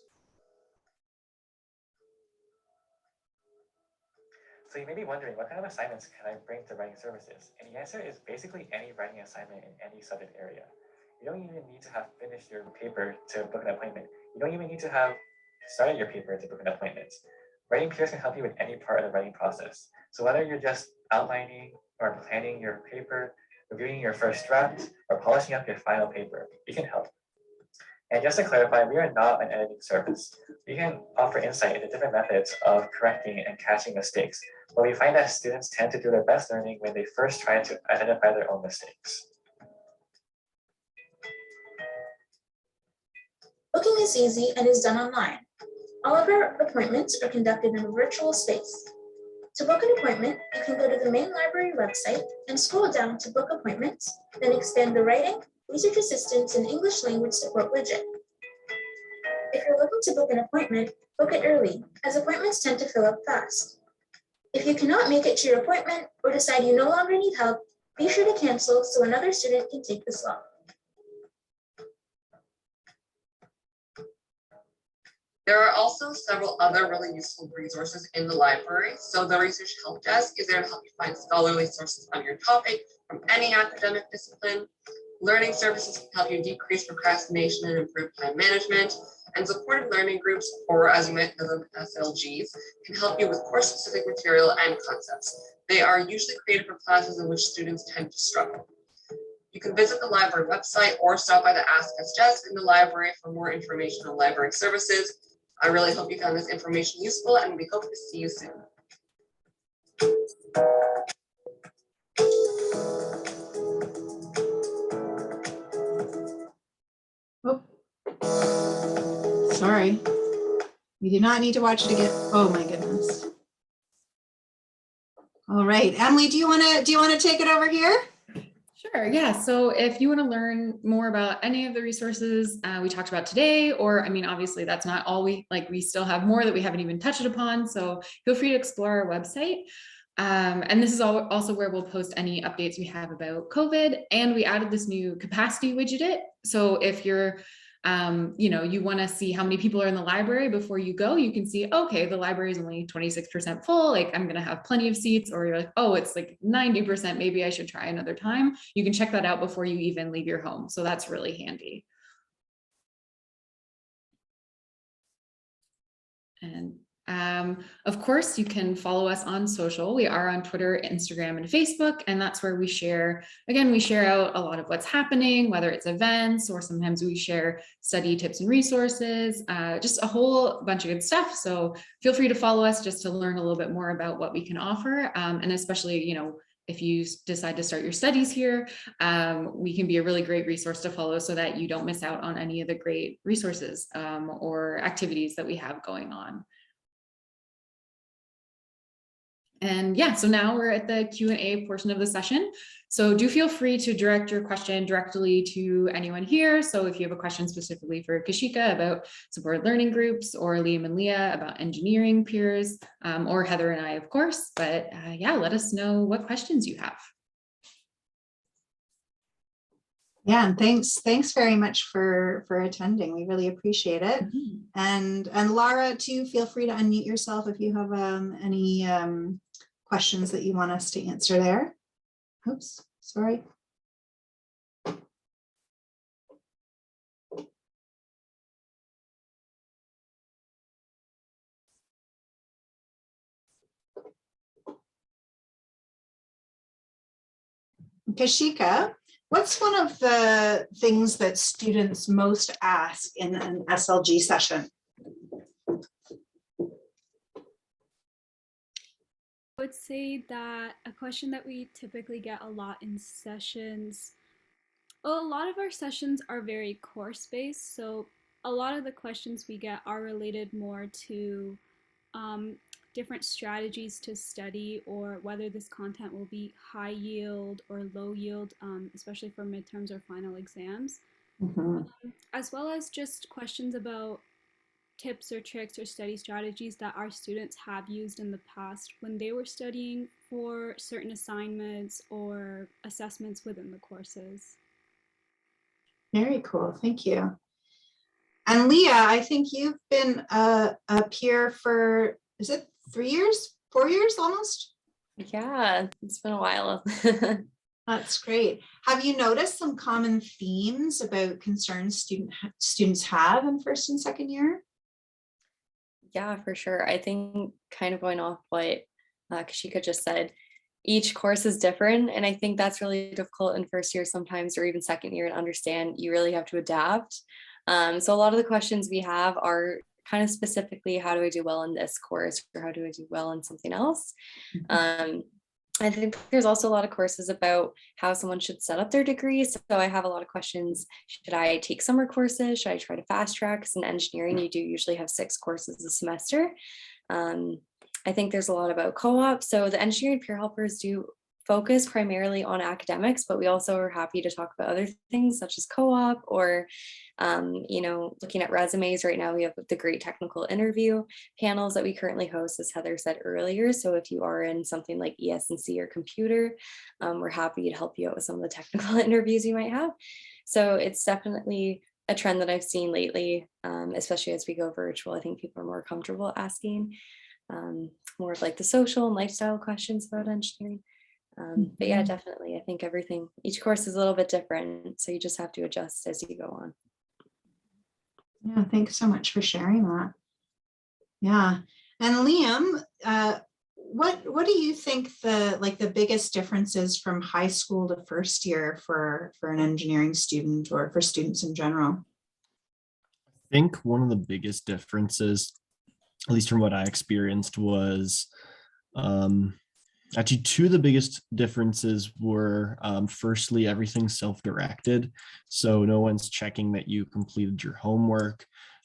So you may be wondering, what kind of assignments can I bring to Writing Services? And the answer is basically any writing assignment in any subject area. You don't even need to have finished your paper to book an appointment. You don't even need to have started your paper to book an appointment. Writing peers can help you with any part of the writing process. So whether you're just outlining or planning your paper, reviewing your first draft, or polishing up your final paper, we can help. And just to clarify, we are not an editing service. We can offer insight into different methods of correcting and catching mistakes, but we find that students tend to do their best learning when they first try to identify their own mistakes. Booking is easy and is done online. All of our appointments are conducted in a virtual space. To book an appointment, you can go to the main library website and scroll down to book appointments, then expand the writing, research assistance, and English language support widget. If you're looking to book an appointment, book it early, as appointments tend to fill up fast. If you cannot make it to your appointment or decide you no longer need help, be sure to cancel so another student can take the slot. There are also several other really useful resources in the library. So the Research Help Desk is there to help you find scholarly sources on your topic from any academic discipline. Learning services can help you decrease procrastination and improve time management. And supported learning groups, or as you might know them, SLGs, can help you with course-specific material and concepts. They are usually created for classes in which students tend to struggle. You can visit the library website or stop by the Ask Us desk in the library for more information on library services. I really hope you found this information useful, and we hope to see you soon. Oh. Sorry. We do not need to watch it again. Oh my goodness. All right, Emily, do you want to take it over here? Sure, yeah. So if you want to learn more about any of the resources we talked about today, or I mean, obviously that's not all we still have more that we haven't even touched upon. So feel free to explore our website. And this is also where we'll post any updates we have about COVID. And we added this new capacity widget. So if you're you want to see how many people are in the library before you go, you can see, okay, the library is only 26% full, like I'm going to have plenty of seats, or you're like, oh, it's like 90%, maybe I should try another time. You can check that out before you even leave your home. So that's really handy. And of course, you can follow us on social. We are on Twitter, Instagram, and Facebook, and that's where we share out a lot of what's happening, whether it's events or sometimes we share study tips and resources, just a whole bunch of good stuff. So feel free to follow us just to learn a little bit more about what we can offer, and especially, if you decide to start your studies here, we can be a really great resource to follow so that you don't miss out on any of the great resources or activities that we have going on. And yeah, so now we're at the Q&A portion of the session. So do feel free to direct your question directly to anyone here. So if you have a question specifically for Kashika about supported learning groups, or Liam and Leah about engineering peers, or Heather and I, of course. But yeah, let us know what questions you have. Yeah, and thanks very much for attending. We really appreciate it. Mm-hmm. And Lara, too, feel free to unmute yourself if you have any questions that you want us to answer there. Oops, sorry. Kashika, what's one of the things that students most ask in an SLG session? I would say that a question that we typically get a lot in sessions, well, a lot of our sessions are very course-based, so a lot of the questions we get are related more to different strategies to study, or whether this content will be high yield or low yield, especially for midterms or final exams, as well as just questions about tips or tricks or study strategies that our students have used in the past when they were studying for certain assignments or assessments within the courses. Very cool, thank you. And Leah, I think you've been a peer for, is it 3 years, 4 years almost? Yeah, it's been a while. That's great. Have you noticed some common themes about concerns students have in first and second year? Yeah, for sure. I think kind of going off what Kashika just said, each course is different. And I think that's really difficult in first year sometimes, or even second year, to understand. You really have to adapt. So a lot of the questions we have are kind of specifically, how do I do well in this course, or how do I do well in something else? I think there's also a lot of courses about how someone should set up their degree. So I have a lot of questions. Should I take summer courses? Should I try to fast track? Because in engineering, you do usually have 6 courses a semester. I think there's a lot about co-op. So the engineering peer helpers do focus primarily on academics, but we also are happy to talk about other things such as co-op or, looking at resumes. Right now we have the great technical interview panels that we currently host, as Heather said earlier. So if you are in something like ES&C or computer, we're happy to help you out with some of the technical interviews you might have. So it's definitely a trend that I've seen lately, especially as we go virtual. I think people are more comfortable asking more of like the social and lifestyle questions about engineering. But yeah, definitely. I think each course is a little bit different. So you just have to adjust as you go on. Yeah, thanks so much for sharing that. Yeah. And Liam, what do you think the biggest differences from high school to first year for an engineering student or for students in general? I think one of the biggest differences, at least from what I experienced, was actually two of the biggest differences were firstly, everything's self-directed. So no one's checking that you completed your homework.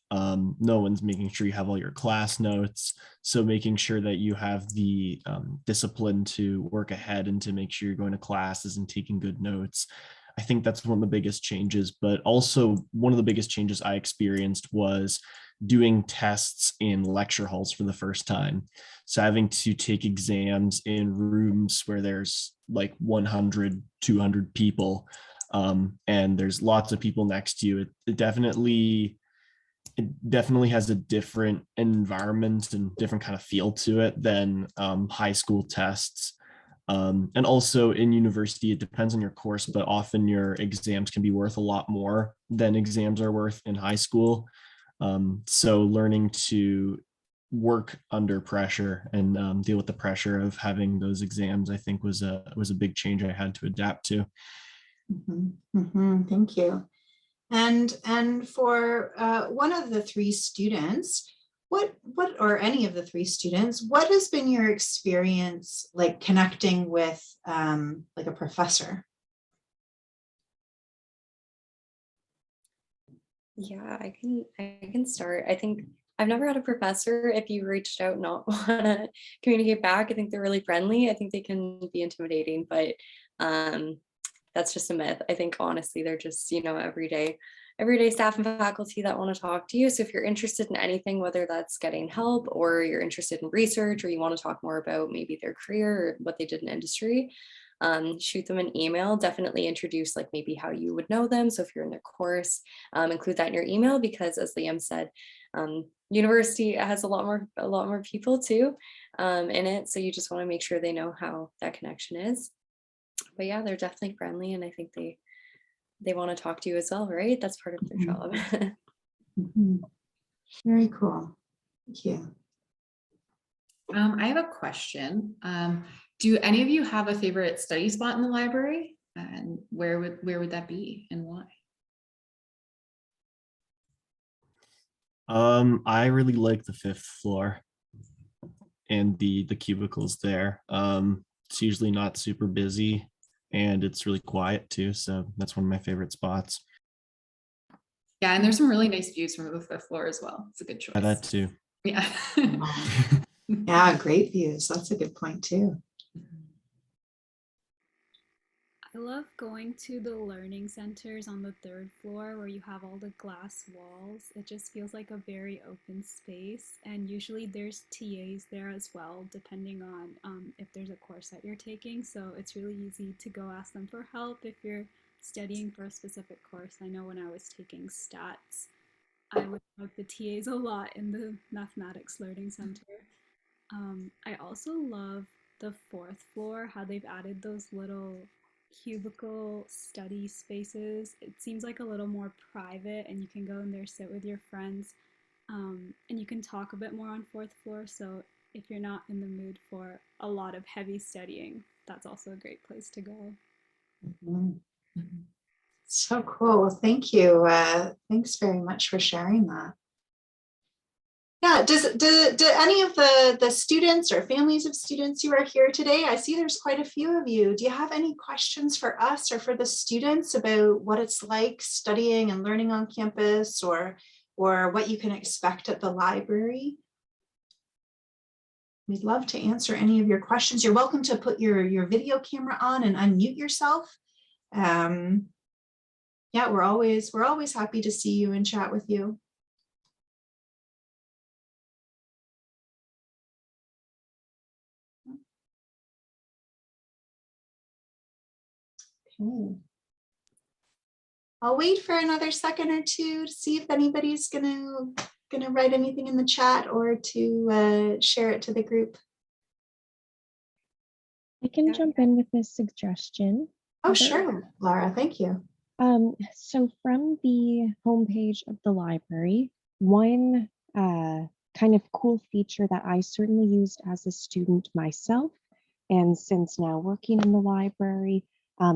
No one's making sure you have all your class notes. So making sure that you have the discipline to work ahead and to make sure you're going to classes and taking good notes. I think that's one of the biggest changes, but also one of the biggest changes I experienced was doing tests in lecture halls for the first time. So having to take exams in rooms where there's like 100, 200 people, and there's lots of people next to you. It definitely has a different environment and different kind of feel to it than high school tests. And also in university, it depends on your course, but often your exams can be worth a lot more than exams are worth in high school. So learning to work under pressure and deal with the pressure of having those exams, I think was a big change I had to adapt to. Thank you. And for one of the three students, what or any of the three students, what has been your experience like connecting with like a professor? Yeah, I can start. I think I've never had a professor, if you reached out not want to communicate back, I think they're really friendly. I think they can be intimidating, but that's just a myth. I think honestly, they're just, everyday staff and faculty that want to talk to you. So if you're interested in anything, whether that's getting help or you're interested in research or you want to talk more about maybe their career or what they did in industry, shoot them an email. Definitely introduce like maybe how you would know them. So if you're in their course, include that in your email, because as Liam said, university has a lot more people too in it. So you just want to make sure they know how that connection is. But yeah, they're definitely friendly, and I think they want to talk to you as well, right? That's part of their job. Very cool. Thank you. I have a question. Do any of you have a favorite study spot in the library? And where would that be and why? I really like the 5th floor and the cubicles there. It's usually not super busy and it's really quiet too. So that's one of my favorite spots. Yeah, and there's some really nice views from the 5th floor as well. It's a good choice. Yeah, that too. Yeah. Yeah, great views. That's a good point too. I love going to the learning centers on the 3rd floor where you have all the glass walls. It just feels like a very open space, and usually there's TAs there as well, depending on if there's a course that you're taking. So it's really easy to go ask them for help if you're studying for a specific course. I know when I was taking stats, I would bug the TAs a lot in the mathematics learning center. I also love the 4th floor, how they've added those little cubicle study spaces. It seems like a little more private, and you can go in there, sit with your friends, and you can talk a bit more on 4th floor. So if you're not in the mood for a lot of heavy studying, that's also a great place to go. So cool. Well, thank you. Thanks very much for sharing that. Yeah, do any of the students or families of students who are here today, I see there's quite a few of you. Do you have any questions for us or for the students about what it's like studying and learning on campus, or what you can expect at the library? We'd love to answer any of your questions. You're welcome to put your video camera on and unmute yourself. Yeah, we're always happy to see you and chat with you. Okay. I'll wait for another second or two to see if anybody's gonna write anything in the chat or to share it to the group. I can jump in with a suggestion. Oh, sure, Laura, thank you. So from the homepage of the library, one kind of cool feature that I certainly used as a student myself, and since now working in the library,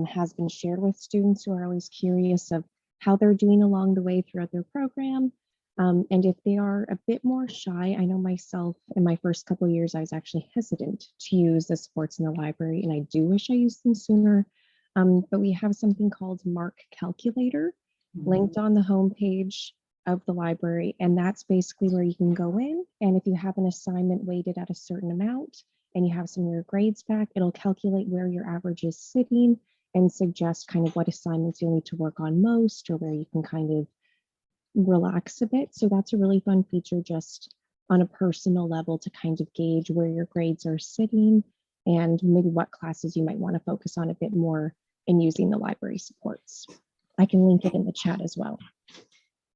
has been shared with students who are always curious of how they're doing along the way throughout their program. And if they are a bit more shy, I know myself in my first couple of years, I was actually hesitant to use the supports in the library, and I do wish I used them sooner. But we have something called Mark Calculator linked on the homepage of the library. And that's basically where you can go in. And if you have an assignment weighted at a certain amount and you have some of your grades back, it'll calculate where your average is sitting and suggest kind of what assignments you'll need to work on most or where you can kind of relax a bit. So that's a really fun feature just on a personal level to kind of gauge where your grades are sitting and maybe what classes you might want to focus on a bit more in using the library supports. I can link it in the chat as well.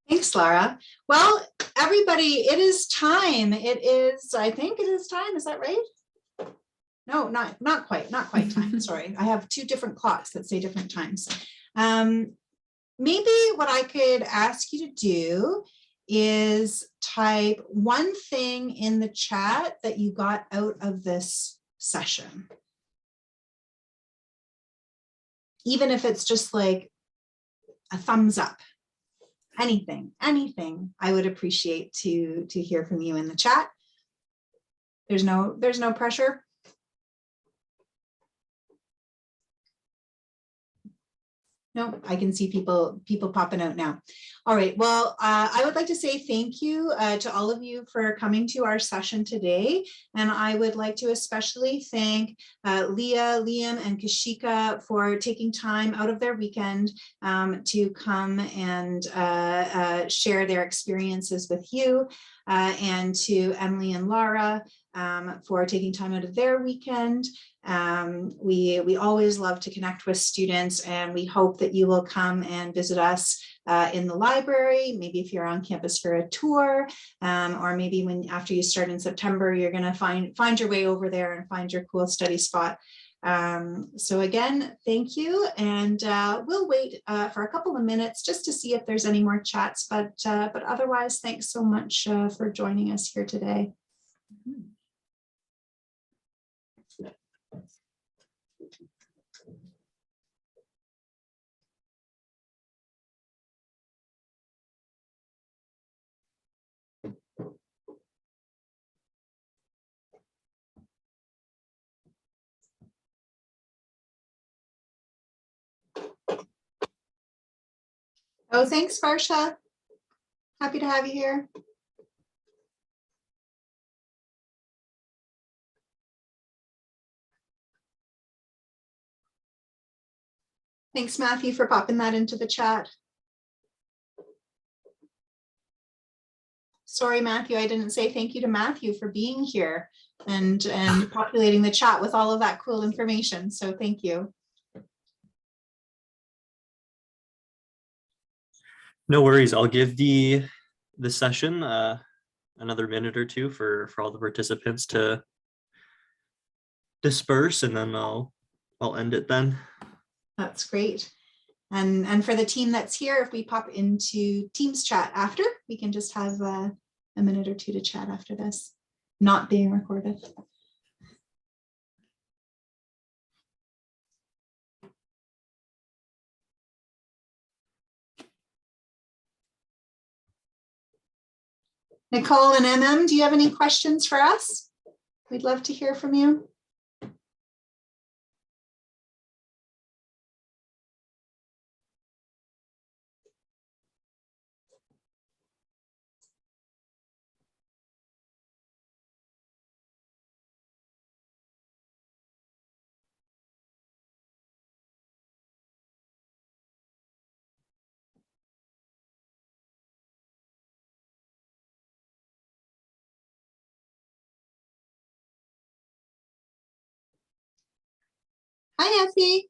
Thanks, Laura. Well, everybody, it is time. I think it is time. Is that right? No, not quite time. Sorry. I have two different clocks that say different times. Maybe what I could ask you to do is type one thing in the chat that you got out of this session. Even if it's just like a thumbs up, anything, I would appreciate to hear from you in the chat. There's no pressure. No, I can see people popping out now. All right, well, I would like to say thank you to all of you for coming to our session today. And I would like to especially thank Leah, Liam, and Kashika for taking time out of their weekend to come and share their experiences with you, and to Emily and Laura for taking time out of their weekend. We always love to connect with students, and we hope that you will come and visit us in the library, maybe if you're on campus for a tour, or maybe after you start in September, you're going to find your way over there and find your cool study spot. So again, thank you, and we'll wait for a couple of minutes just to see if there's any more chats, but otherwise, thanks so much for joining us here today. Oh, thanks, Varsha. Happy to have you here. Thanks, Matthew, for popping that into the chat. Sorry, Matthew, I didn't say thank you to Matthew for being here and populating the chat with all of that cool information. So thank you. No worries. I'll give the session another minute or two for all the participants to disperse, and then I'll end it then. That's great. And for the team that's here, if we pop into Teams chat after, we can just have a minute or two to chat after this, not being recorded. Nicole and MM, do you have any questions for us? We'd love to hear from you. Hi, Nancy.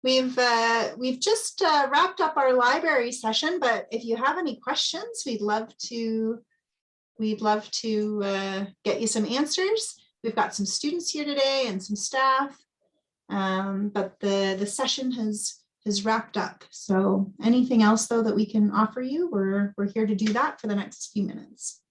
We've just wrapped up our library session, but if you have any questions, we'd love to get you some answers. We've got some students here today and some staff, but the session has wrapped up. So anything else though that we can offer you, we're here to do that for the next few minutes.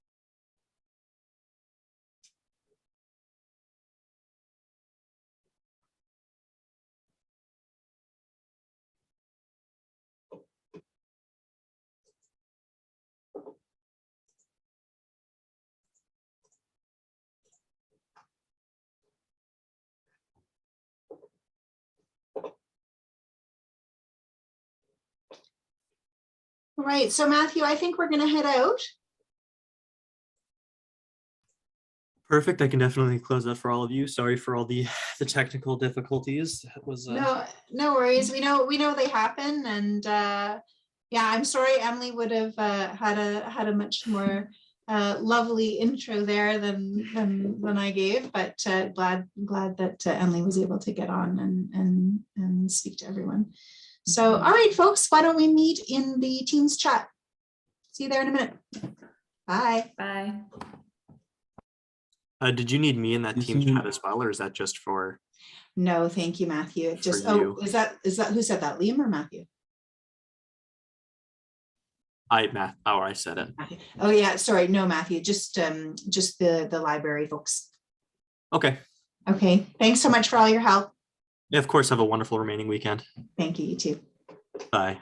All right, so Matthew, I think we're going to head out. Perfect. I can definitely close that for all of you. Sorry for all the technical difficulties. It was No worries. We know they happen, and yeah, I'm sorry Emily would have had a much more lovely intro there than I gave, but glad that Emily was able to get on and speak to everyone. So, all right, folks, why don't we meet in the Teams chat? See you there in a minute. Bye. Bye. did you need me in that You team can- chat as well, or is that just for? No, thank you, Matthew. Just you. is that who said that? Liam or Matthew? I said it. Matthew. Oh yeah, sorry, no, Matthew. Just the library folks. Okay. Okay, thanks so much for all your help. Yeah, of course. Have a wonderful remaining weekend. Thank you. You too. Bye.